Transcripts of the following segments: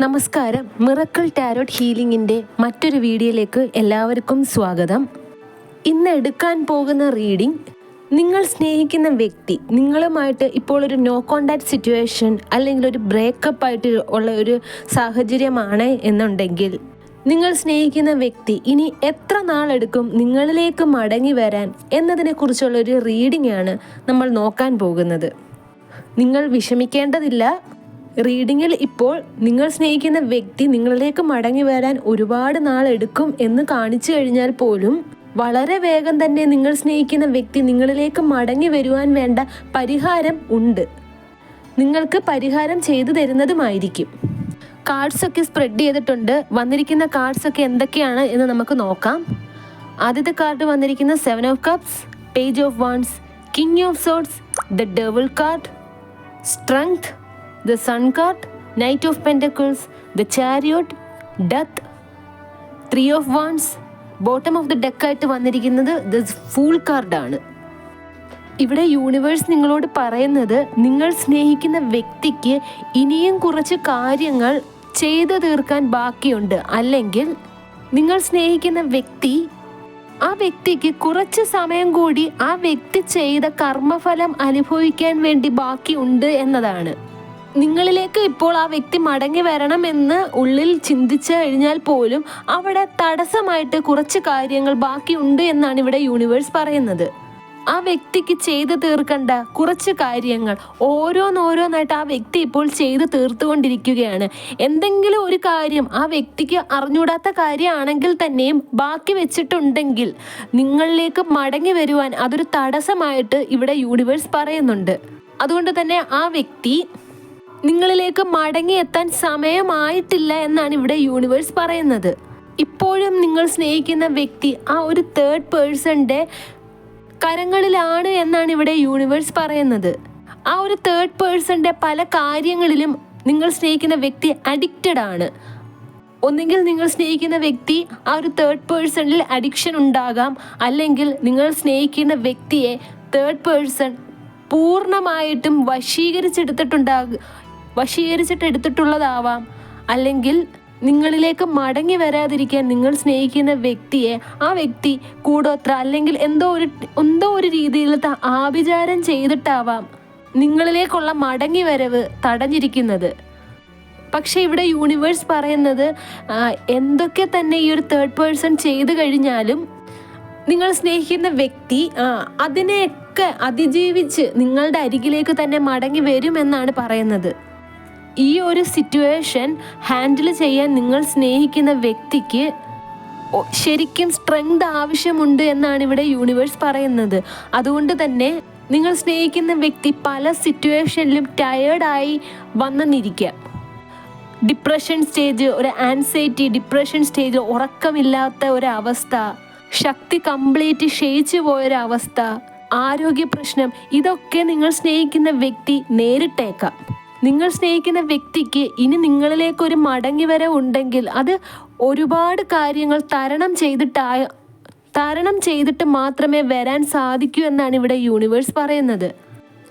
നമസ്കാരം. Miracle tarot ഹീലിംഗിൻ്റെ മറ്റൊരു വീഡിയോയിലേക്ക് എല്ലാവർക്കും സ്വാഗതം. ഇന്ന് എടുക്കാൻ പോകുന്ന റീഡിംഗ്, നിങ്ങൾ സ്നേഹിക്കുന്ന വ്യക്തി നിങ്ങളുമായിട്ട് ഇപ്പോൾ ഒരു നോ കോണ്ടാക്ട് സിറ്റുവേഷൻ അല്ലെങ്കിൽ ഒരു ബ്രേക്കപ്പ് ആയിട്ട് ഉള്ള ഒരു സാഹചര്യമാണ് എന്നുണ്ടെങ്കിൽ, നിങ്ങൾ സ്നേഹിക്കുന്ന വ്യക്തി ഇനി എത്ര നാളെടുക്കും നിങ്ങളിലേക്ക് മടങ്ങി വരാൻ എന്നതിനെക്കുറിച്ചുള്ളൊരു റീഡിംഗ് ആണ് നമ്മൾ നോക്കാൻ പോകുന്നത്. നിങ്ങൾ വിഷമിക്കേണ്ടതില്ല. റീഡിങ്ങിൽ ഇപ്പോൾ നിങ്ങൾ സ്നേഹിക്കുന്ന വ്യക്തി നിങ്ങളിലേക്ക് മടങ്ങി വരാൻ ഒരുപാട് നാളെടുക്കും എന്ന് കാണിച്ചു കഴിഞ്ഞാൽ പോലും വളരെ വേഗം തന്നെ നിങ്ങൾ സ്നേഹിക്കുന്ന വ്യക്തി നിങ്ങളിലേക്ക് മടങ്ങി വരുവാൻ വേണ്ട പരിഹാരം ഉണ്ട്. നിങ്ങൾക്ക് പരിഹാരം ചെയ്തു തരുന്നതുമായിരിക്കും. കാർഡ്സൊക്കെ സ്പ്രെഡ് ചെയ്തിട്ടുണ്ട്. വന്നിരിക്കുന്ന കാർഡ്സൊക്കെ എന്തൊക്കെയാണ് എന്ന് നമുക്ക് നോക്കാം. ആദ്യത്തെ കാർഡ് വന്നിരിക്കുന്ന 7 of cups, page of wands, king of swords, the devil card, strength, the sun card, knight of pentacles, the chariot, death, 3 of wands. Bottom of the deck ആയിട്ട് വന്നിരിക്കുന്നത് the fool കാർഡാണ്. ഇവിടെ യൂണിവേഴ്സ് നിങ്ങളോട് പറയുന്നത്, നിങ്ങൾ സ്നേഹിക്കുന്ന വ്യക്തിക്ക് ഇനിയും കുറച്ച് കാര്യങ്ങൾ ചെയ്തു തീർക്കാൻ ബാക്കിയുണ്ട്. അല്ലെങ്കിൽ നിങ്ങൾ സ്നേഹിക്കുന്ന വ്യക്തി, ആ വ്യക്തിക്ക് കുറച്ച് സമയം കൂടി ആ വ്യക്തി ചെയ്ത കർമ്മഫലം അനുഭവിക്കാൻ വേണ്ടി ബാക്കിയുണ്ട് എന്നതാണ്. നിങ്ങളിലേക്ക് ഇപ്പോൾ ആ വ്യക്തി മടങ്ങി വരണമെന്ന് ഉള്ളിൽ ചിന്തിച്ചു കഴിഞ്ഞാൽ പോലും അവിടെ തടസ്സമായിട്ട് കുറച്ച് കാര്യങ്ങൾ ബാക്കിയുണ്ട് എന്നാണ് ഇവിടെ യൂണിവേഴ്സ് പറയുന്നത്. ആ വ്യക്തിക്ക് ചെയ്തു തീർക്കേണ്ട കുറച്ച് കാര്യങ്ങൾ ഓരോന്നോരോന്നായിട്ട് ആ വ്യക്തി ഇപ്പോൾ ചെയ്തു തീർത്തുകൊണ്ടിരിക്കുകയാണ്. എന്തെങ്കിലും ഒരു കാര്യം ആ വ്യക്തിക്ക് അറിഞ്ഞൂടാത്ത കാര്യമാണെങ്കിൽ തന്നെയും ബാക്കി വെച്ചിട്ടുണ്ടെങ്കിൽ നിങ്ങളിലേക്ക് മടങ്ങി വരുവാൻ അതൊരു തടസ്സമായിട്ട് ഇവിടെ യൂണിവേഴ്സ് പറയുന്നുണ്ട്. അതുകൊണ്ട് തന്നെ ആ വ്യക്തി നിങ്ങളിലേക്ക് മടങ്ങിയെത്താൻ സമയമായിട്ടില്ല എന്നാണ് ഇവിടെ യൂണിവേഴ്സ് പറയുന്നത്. ഇപ്പോഴും നിങ്ങൾ സ്നേഹിക്കുന്ന വ്യക്തി ആ ഒരു തേർഡ് പേഴ്സന്റെ കരങ്ങളിലാണ് എന്നാണ് ഇവിടെ യൂണിവേഴ്സ് പറയുന്നത്. ആ ഒരു തേർഡ് പേഴ്സന്റെ പല കാര്യങ്ങളിലും നിങ്ങൾ സ്നേഹിക്കുന്ന വ്യക്തി അഡിക്റ്റഡ് ആണ്. ഒന്നുകിൽ നിങ്ങൾ സ്നേഹിക്കുന്ന വ്യക്തി ആ ഒരു തേർഡ് പേഴ്സണിൽ അഡിക്ഷൻ ഉണ്ടാകാം, അല്ലെങ്കിൽ നിങ്ങൾ സ്നേഹിക്കുന്ന വ്യക്തിയെ തേർഡ് പേഴ്സൺ പൂർണ്ണമായിട്ടും വശീകരിച്ചിട്ടെടുത്തിട്ടുള്ളതാവാം. അല്ലെങ്കിൽ നിങ്ങളിലേക്ക് മടങ്ങി വരാതിരിക്കാൻ നിങ്ങൾ സ്നേഹിക്കുന്ന വ്യക്തിയെ ആ വ്യക്തി കൂടോത്ര അല്ലെങ്കിൽ എന്തോ ഒരു രീതിയിലത്തെ ആഭിചാരം ചെയ്തിട്ടാവാം നിങ്ങളിലേക്കുള്ള മടങ്ങി വരവ് തടഞ്ഞിരിക്കുന്നത്. പക്ഷെ ഇവിടെ യൂണിവേഴ്സ് പറയുന്നത്, എന്തൊക്കെ തന്നെ ഈ ഒരു തേർഡ് പേഴ്സൺ ചെയ്തു കഴിഞ്ഞാലും നിങ്ങൾ സ്നേഹിക്കുന്ന വ്യക്തി അതിനെയൊക്കെ അതിജീവിച്ച് നിങ്ങളുടെ അരികിലേക്ക് തന്നെ മടങ്ങി വരുമെന്നാണ് പറയുന്നത്. ഈ ഒരു സിറ്റുവേഷൻ ഹാൻഡിൽ ചെയ്യാൻ നിങ്ങൾ സ്നേഹിക്കുന്ന വ്യക്തിക്ക് ശരിക്കും സ്ട്രെങ്ത് ആവശ്യമുണ്ട് എന്നാണ് ഇവിടെ യൂണിവേഴ്സ് പറയുന്നത്. അതുകൊണ്ട് തന്നെ നിങ്ങൾ സ്നേഹിക്കുന്ന വ്യക്തി പല സിറ്റുവേഷനിലും ടയേർഡായി വന്നെന്നിരിക്കാം. ഡിപ്രഷൻ സ്റ്റേജ്, ഒരു ആൻസൈറ്റി, ഡിപ്രഷൻ സ്റ്റേജ്, ഉറക്കമില്ലാത്ത ഒരവസ്ഥ, ശക്തി കംപ്ലീറ്റ് ക്ഷയിച്ചു പോയൊരവസ്ഥ, ആരോഗ്യ പ്രശ്നം, ഇതൊക്കെ നിങ്ങൾ സ്നേഹിക്കുന്ന വ്യക്തി നേരിട്ടേക്കാം. നിങ്ങൾ സ്നേഹിക്കുന്ന വ്യക്തിക്ക് ഇനി നിങ്ങളിലേക്കൊരു മടങ്ങി വരവ് ഉണ്ടെങ്കിൽ അത് ഒരുപാട് കാര്യങ്ങൾ തരണം ചെയ്തിട്ട് മാത്രമേ വരാൻ സാധിക്കൂ എന്നാണ് ഇവിടെ യൂണിവേഴ്സ് പറയുന്നത്.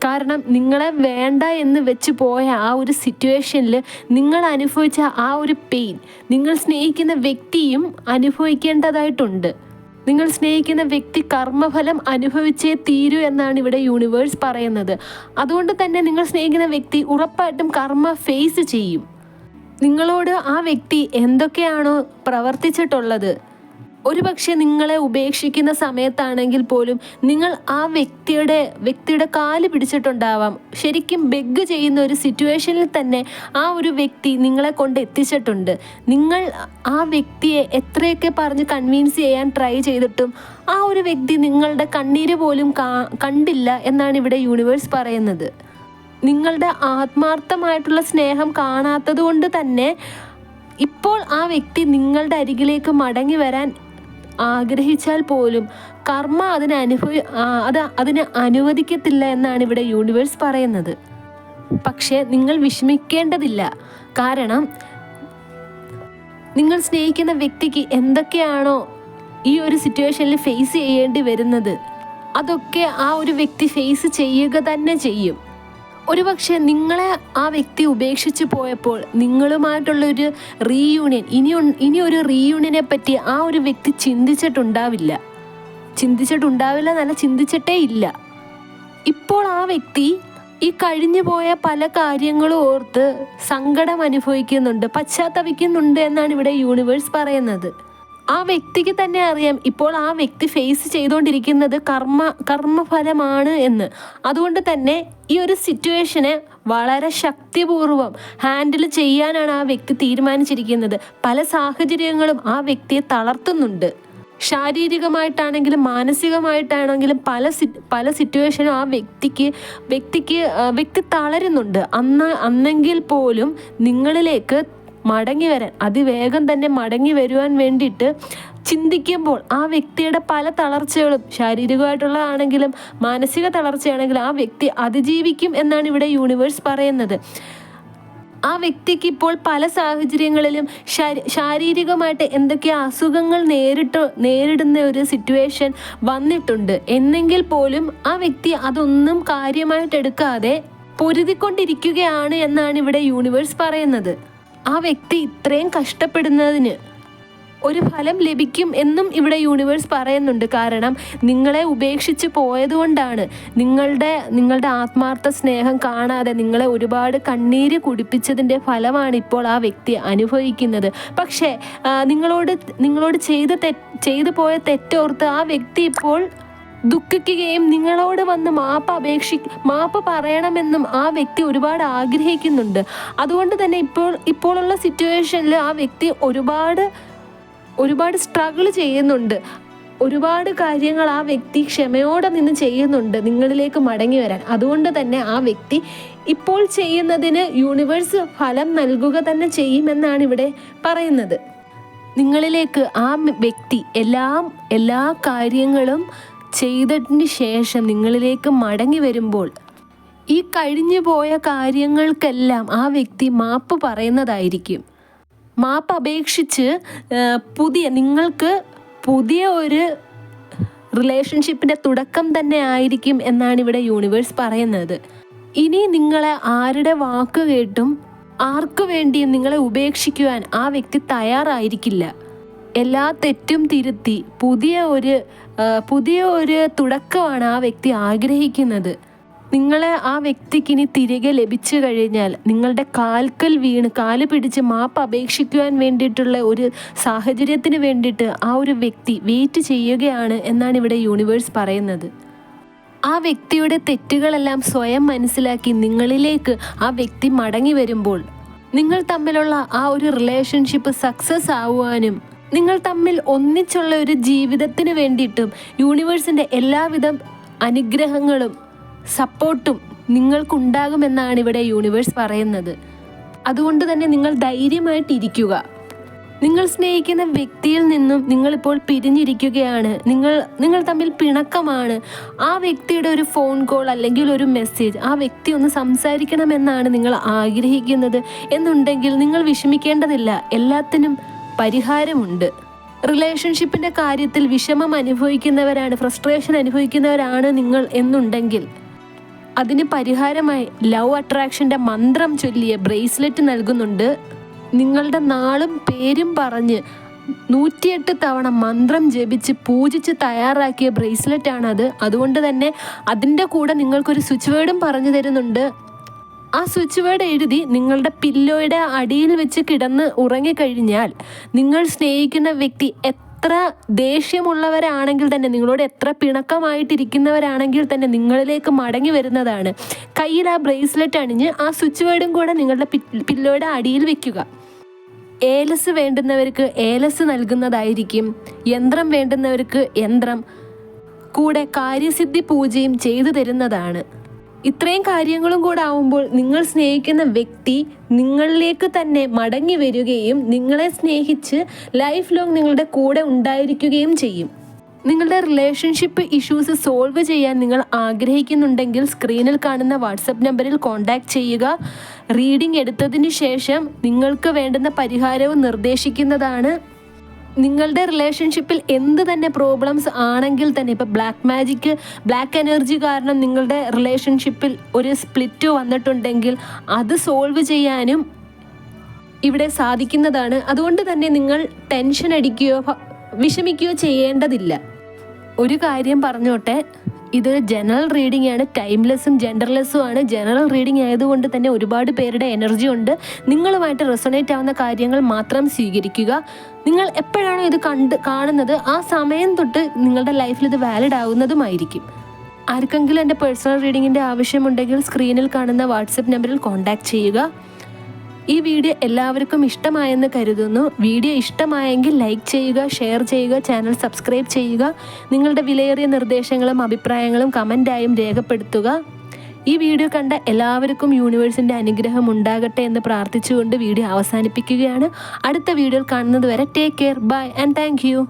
കാരണം നിങ്ങളെ വേണ്ട എന്ന് വെച്ച് പോയ ആ ഒരു സിറ്റുവേഷനിൽ നിങ്ങൾ അനുഭവിച്ച ആ ഒരു പെയിൻ നിങ്ങൾ സ്നേഹിക്കുന്ന വ്യക്തിയും അനുഭവിക്കേണ്ടതായിട്ടുണ്ട്. നിങ്ങൾ സ്നേഹിക്കുന്ന വ്യക്തി കർമ്മഫലം അനുഭവിച്ചേ തീരൂ എന്നാണ് ഇവിടെ യൂണിവേഴ്സ് പറയുന്നത്. അതുകൊണ്ട് തന്നെ നിങ്ങൾ സ്നേഹിക്കുന്ന വ്യക്തി ഉറപ്പായിട്ടും കർമ്മ ഫേസ് ചെയ്യും. നിങ്ങളോട് ആ വ്യക്തി എന്തൊക്കെയാണോ പ്രവർത്തിച്ചിട്ടുള്ളത്, ഒരുപക്ഷെ നിങ്ങളെ ഉപേക്ഷിക്കുന്ന സമയത്താണെങ്കിൽ പോലും നിങ്ങൾ ആ വ്യക്തിയുടെ കാല് പിടിച്ചിട്ടുണ്ടാവാം. ശരിക്കും ബെഗ് ചെയ്യുന്ന ഒരു സിറ്റുവേഷനിൽ തന്നെ ആ ഒരു വ്യക്തി നിങ്ങളെ കൊണ്ട് എത്തിച്ചിട്ടുണ്ട്. നിങ്ങൾ ആ വ്യക്തിയെ എത്രയൊക്കെ പറഞ്ഞ് കൺവിൻസ് ചെയ്യാൻ ട്രൈ ചെയ്തിട്ടും ആ ഒരു വ്യക്തി നിങ്ങളുടെ കണ്ണീര് പോലും കണ്ടില്ല എന്നാണ് ഇവിടെ യൂണിവേഴ്സ് പറയുന്നത്. നിങ്ങളുടെ ആത്മാർത്ഥമായിട്ടുള്ള സ്നേഹം കാണാത്തത് കൊണ്ട് തന്നെ ഇപ്പോൾ ആ വ്യക്തി നിങ്ങളുടെ അരികിലേക്ക് മടങ്ങി വരാൻ ആഗ്രഹിച്ചാൽ പോലും കർമ്മ അതിനെ അനുവദിക്കത്തില്ല എന്നാണ് ഇവിടെ യൂണിവേഴ്സ് പറയുന്നത്. പക്ഷേ നിങ്ങൾ വിഷമിക്കേണ്ടതില്ല. കാരണം നിങ്ങൾ സ്നേഹിക്കുന്ന വ്യക്തിക്ക് എന്തൊക്കെയാണോ ഈ ഒരു സിറ്റുവേഷനിൽ ഫേസ് ചെയ്യേണ്ടി വരുന്നത്, അതൊക്കെ ആ ഒരു വ്യക്തി ഫേസ് ചെയ്യുക തന്നെ ചെയ്യും. ഒരുപക്ഷെ നിങ്ങളെ ആ വ്യക്തി ഉപേക്ഷിച്ച് പോയപ്പോൾ നിങ്ങളുമായിട്ടുള്ളൊരു റീയൂണിയൻ ഇനി ഒരു റീയൂണിയനെ പറ്റി ആ ഒരു വ്യക്തി ചിന്തിച്ചിട്ടുണ്ടാവില്ല എന്നല്ല, ചിന്തിച്ചിട്ടേ ഇല്ല. ഇപ്പോൾ ആ വ്യക്തി ഈ കഴിഞ്ഞു പോയ പല കാര്യങ്ങളും ഓർത്ത് സങ്കടം അനുഭവിക്കുന്നുണ്ട്, പശ്ചാത്തപിക്കുന്നുണ്ട് എന്നാണ് ഇവിടെ യൂണിവേഴ്സ് പറയുന്നത്. ആ വ്യക്തിക്ക് തന്നെ അറിയാം ഇപ്പോൾ ആ വ്യക്തി ഫേസ് ചെയ്തുകൊണ്ടിരിക്കുന്നത് കർമ്മഫലമാണ് എന്ന്. അതുകൊണ്ട് തന്നെ ഈ ഒരു സിറ്റുവേഷനെ വളരെ ശക്തിപൂർവം ഹാൻഡിൽ ചെയ്യാനാണ് ആ വ്യക്തി തീരുമാനിച്ചിരിക്കുന്നത്. പല സാഹചര്യങ്ങളും ആ വ്യക്തിയെ തളർത്തുന്നുണ്ട്. ശാരീരികമായിട്ടാണെങ്കിലും മാനസികമായിട്ടാണെങ്കിലും പല സിറ്റുവേഷനും ആ വ്യക്തി തളരുന്നുണ്ട്. അന്നെങ്കിൽ പോലും നിങ്ങളിലേക്ക് മടങ്ങി വരാൻ, അതിവേഗം തന്നെ മടങ്ങി വരുവാൻ വേണ്ടിയിട്ട് ചിന്തിക്കുമ്പോൾ ആ വ്യക്തിയുടെ പല തളർച്ചകളും ശാരീരികമായിട്ടുള്ളതാണെങ്കിലും മാനസിക തളർച്ചയാണെങ്കിലും ആ വ്യക്തി അതിജീവിക്കും എന്നാണ് ഇവിടെ യൂണിവേഴ്സ് പറയുന്നത്. ആ വ്യക്തിക്ക് ഇപ്പോൾ പല സാഹചര്യങ്ങളിലും ശാരീരികമായിട്ട് എന്തൊക്കെ അസുഖങ്ങൾ നേരിടുന്ന ഒരു സിറ്റുവേഷൻ വന്നിട്ടുണ്ട്. എന്നെങ്കിൽ പോലും ആ വ്യക്തി അതൊന്നും കാര്യമായിട്ട് എടുക്കാതെ പൊരുതിക്കൊണ്ടിരിക്കുകയാണ് എന്നാണ് ഇവിടെ യൂണിവേഴ്സ് പറയുന്നത്. ആ വ്യക്തി ഇത്രയും കഷ്ടപ്പെടുന്നതിന് ഒരു ഫലം ലഭിക്കും എന്നും ഇവിടെ യൂണിവേഴ്സ് പറയുന്നുണ്ട്. കാരണം നിങ്ങളെ ഉപേക്ഷിച്ച് പോയതുകൊണ്ടാണ്, നിങ്ങളുടെ ആത്മാർത്ഥ സ്നേഹം കാണാതെ നിങ്ങളെ ഒരുപാട് കണ്ണീര് കുടിപ്പിച്ചതിൻ്റെ ഫലമാണ് ഇപ്പോൾ ആ വ്യക്തി അനുഭവിക്കുന്നത്. പക്ഷേ നിങ്ങളോട് ചെയ്തു പോയ തെറ്റോർത്ത് ആ വ്യക്തി ഇപ്പോൾ ദുഃഖിക്കുകയും നിങ്ങളോട് വന്ന് മാപ്പ് പറയണമെന്നും ആ വ്യക്തി ഒരുപാട് ആഗ്രഹിക്കുന്നുണ്ട്. അതുകൊണ്ട് തന്നെ ഇപ്പോഴുള്ള സിറ്റുവേഷനിൽ ആ വ്യക്തി ഒരുപാട് സ്ട്രഗിൾ ചെയ്യുന്നുണ്ട്. ഒരുപാട് കാര്യങ്ങൾ ആ വ്യക്തി ക്ഷമയോടെ നിന്ന് ചെയ്യുന്നുണ്ട് നിങ്ങളിലേക്ക് മടങ്ങി വരാൻ. അതുകൊണ്ട് തന്നെ ആ വ്യക്തി ഇപ്പോൾ ചെയ്യുന്നതിന് യൂണിവേഴ്സ് ഫലം നൽകുക തന്നെ ചെയ്യുമെന്നാണ് ഇവിടെ പറയുന്നത്. നിങ്ങളിലേക്ക് ആ വ്യക്തി എല്ലാ കാര്യങ്ങളും ചെയ്തതിന് ശേഷം നിങ്ങളിലേക്ക് മടങ്ങി വരുമ്പോൾ ഈ കഴിഞ്ഞു പോയ കാര്യങ്ങൾക്കെല്ലാം ആ വ്യക്തി മാപ്പ് പറയുന്നതായിരിക്കും. മാപ്പ് അപേക്ഷിച്ച് നിങ്ങൾക്ക് പുതിയ ഒരു റിലേഷൻഷിപ്പിൻ്റെ തുടക്കം തന്നെ ആയിരിക്കും എന്നാണ് ഇവിടെ യൂണിവേഴ്സ് പറയുന്നത്. ഇനി നിങ്ങളെ ആരുടെ വാക്ക് കേട്ടും ആർക്കു വേണ്ടിയും നിങ്ങളെ ഉപേക്ഷിക്കുവാൻ ആ വ്യക്തി തയ്യാറായിരിക്കില്ല. എല്ലാ തെറ്റും തിരുത്തി പുതിയ ഒരു തുടക്കമാണ് ആ വ്യക്തി ആഗ്രഹിക്കുന്നത്. നിങ്ങളെ ആ വ്യക്തിക്കിനി തിരികെ ലഭിച്ചു കഴിഞ്ഞാൽ നിങ്ങളുടെ കാല് പിടിച്ച് മാപ്പ് അപേക്ഷിക്കുവാൻ വേണ്ടിയിട്ടുള്ള ഒരു സാഹചര്യത്തിന് വേണ്ടിയിട്ട് ആ ഒരു വ്യക്തി വെയിറ്റ് ചെയ്യുകയാണ് എന്നാണ് ഇവിടെ യൂണിവേഴ്സ് പറയുന്നത്. ആ വ്യക്തിയുടെ തെറ്റുകളെല്ലാം സ്വയം മനസ്സിലാക്കി നിങ്ങളിലേക്ക് ആ വ്യക്തി മടങ്ങി വരുമ്പോൾ നിങ്ങൾ തമ്മിലുള്ള ആ ഒരു റിലേഷൻഷിപ്പ് സക്സസ് ആവുവാനും നിങ്ങൾ തമ്മിൽ ഒന്നിച്ചുള്ള ഒരു ജീവിതത്തിന് വേണ്ടിയിട്ടും യൂണിവേഴ്സിൻ്റെ എല്ലാവിധ അനുഗ്രഹങ്ങളും സപ്പോർട്ടും നിങ്ങൾക്കുണ്ടാകുമെന്നാണ് ഇവിടെ യൂണിവേഴ്സ് പറയുന്നത്. അതുകൊണ്ട് തന്നെ നിങ്ങൾ ധൈര്യമായിട്ടിരിക്കുക. നിങ്ങൾ സ്നേഹിക്കുന്ന വ്യക്തിയിൽ നിന്നും നിങ്ങളിപ്പോൾ പിരിഞ്ഞിരിക്കുകയാണ്. നിങ്ങൾ തമ്മിൽ പിണക്കമാണ്. ആ വ്യക്തിയുടെ ഒരു ഫോൺ കോൾ അല്ലെങ്കിൽ ഒരു മെസ്സേജ് ആ വ്യക്തി ഒന്ന് സംസാരിക്കണമെന്നാണ് നിങ്ങൾ ആഗ്രഹിക്കുന്നത് എന്നുണ്ടെങ്കിൽ നിങ്ങൾ വിഷമിക്കേണ്ടതില്ല. എല്ലാത്തിനും പരിഹാരമുണ്ട്. റിലേഷൻഷിപ്പിൻ്റെ കാര്യത്തിൽ വിഷമം അനുഭവിക്കുന്നവരാണ്, ഫ്രസ്ട്രേഷൻ അനുഭവിക്കുന്നവരാണ് നിങ്ങൾ എന്നുണ്ടെങ്കിൽ അതിന് പരിഹാരമായി ലവ് അട്രാക്ഷൻ്റെ മന്ത്രം ചൊല്ലിയ ബ്രേസ്ലെറ്റ് നൽകുന്നുണ്ട്. നിങ്ങളുടെ നാളും പേരും പറഞ്ഞ് 108 തവണ മന്ത്രം ജപിച്ച് പൂജിച്ച് തയ്യാറാക്കിയ ബ്രേസ്ലെറ്റ് ആണത്. അതുകൊണ്ട് തന്നെ അതിൻ്റെ കൂടെ നിങ്ങൾക്കൊരു സ്വിച്ച് വേർഡും പറഞ്ഞു തരുന്നുണ്ട്. ആ സ്വിച്ച് വേർഡ് എഴുതി നിങ്ങളുടെ പില്ലോയുടെ അടിയിൽ വെച്ച് കിടന്ന് ഉറങ്ങിക്കഴിഞ്ഞാൽ നിങ്ങൾ സ്നേഹിക്കുന്ന വ്യക്തി എത്ര ദേഷ്യമുള്ളവരാണെങ്കിൽ തന്നെ, നിങ്ങളോട് എത്ര പിണക്കമായിട്ടിരിക്കുന്നവരാണെങ്കിൽ തന്നെ നിങ്ങളിലേക്ക് മടങ്ങി വരുന്നതാണ്. കയ്യിൽ ആ ബ്രേസ്ലെറ്റ് അണിഞ്ഞ് ആ സ്വിച്ച് വേർഡും കൂടെ നിങ്ങളുടെ പില്ലോയുടെ അടിയിൽ വെക്കുക. ഏലസ് വേണ്ടുന്നവർക്ക് ഏലസ് നൽകുന്നതായിരിക്കും. യന്ത്രം വേണ്ടുന്നവർക്ക് യന്ത്രം, കൂടെ കാര്യസിദ്ധി പൂജയും ചെയ്തു തരുന്നതാണ്. ഇത്രയും കാര്യങ്ങളും കൂടെ ആവുമ്പോൾ നിങ്ങൾ സ്നേഹിക്കുന്ന വ്യക്തി നിങ്ങളിലേക്ക് തന്നെ മടങ്ങി വരികയും നിങ്ങളെ സ്നേഹിച്ച് ലൈഫ് ലോങ് നിങ്ങളുടെ കൂടെ ഉണ്ടായിരിക്കുകയും ചെയ്യും. നിങ്ങളുടെ റിലേഷൻഷിപ്പ് ഇഷ്യൂസ് സോൾവ് ചെയ്യാൻ നിങ്ങൾ ആഗ്രഹിക്കുന്നുണ്ടെങ്കിൽ സ്ക്രീനിൽ കാണുന്ന വാട്സപ്പ് നമ്പറിൽ കോൺടാക്റ്റ് ചെയ്യുക. റീഡിംഗ് എടുത്തതിന് ശേഷം നിങ്ങൾക്ക് വേണ്ടുന്ന പരിഹാരവും നിർദ്ദേശിക്കുന്നതാണ്. നിങ്ങളുടെ റിലേഷൻഷിപ്പിൽ എന്ത് തന്നെ പ്രോബ്ലംസ് ആണെങ്കിൽ തന്നെ ഇപ്പോൾ ബ്ലാക്ക് എനർജി കാരണം നിങ്ങളുടെ റിലേഷൻഷിപ്പിൽ ഒരു സ്പ്ലിറ്റ് വന്നിട്ടുണ്ടെങ്കിൽ അത് സോൾവ് ചെയ്യാനും ഇവിടെ സാധിക്കുന്നതാണ്. അതുകൊണ്ട് തന്നെ നിങ്ങൾ ടെൻഷൻ അടിക്കുകയോ വിഷമിക്കുകയോ ചെയ്യേണ്ടതില്ല. ഒരു കാര്യം പറഞ്ഞോട്ടെ, ഇത് ജനറൽ റീഡിംഗ് ആണ്, ടൈംലെസ്സും ജെൻഡർലെസ്സും ആണ്. ജനറൽ റീഡിംഗ് ആയതുകൊണ്ട് തന്നെ ഒരുപാട് പേരുടെ എനർജി ഉണ്ട്. നിങ്ങളുമായിട്ട് റെസൊണേറ്റ് ആവുന്ന കാര്യങ്ങൾ മാത്രം സ്വീകരിക്കുക. നിങ്ങൾ എപ്പോഴാണോ ഇത് കാണുന്നത് ആ സമയം തൊട്ട് നിങ്ങളുടെ ലൈഫിൽ ഇത് വാലിഡ് ആവുന്നതുമായിരിക്കും. ആർക്കെങ്കിലും എൻ്റെ പേഴ്സണൽ റീഡിങ്ങിൻ്റെ ആവശ്യമുണ്ടെങ്കിൽ സ്ക്രീനിൽ കാണുന്ന വാട്സപ്പ് നമ്പറിൽ കോൺടാക്റ്റ് ചെയ്യുക. ഈ വീഡിയോ എല്ലാവർക്കും ഇഷ്ടമായെന്ന് കരുതുന്നു. വീഡിയോ ഇഷ്ടമായെങ്കിൽ ലൈക്ക് ചെയ്യുക, ഷെയർ ചെയ്യുക, ചാനൽ സബ്സ്ക്രൈബ് ചെയ്യുക. നിങ്ങളുടെ വിലയേറിയ നിർദ്ദേശങ്ങളും അഭിപ്രായങ്ങളും കമൻ്റായും രേഖപ്പെടുത്തുക. ഈ വീഡിയോ കണ്ട എല്ലാവർക്കും യൂണിവേഴ്സിൻ്റെ അനുഗ്രഹം ഉണ്ടാകട്ടെ എന്ന് പ്രാർത്ഥിച്ചുകൊണ്ട് വീഡിയോ അവസാനിപ്പിക്കുകയാണ്. അടുത്ത വീഡിയോയിൽ കാണുന്നത് വരെ take care, bye and thank U.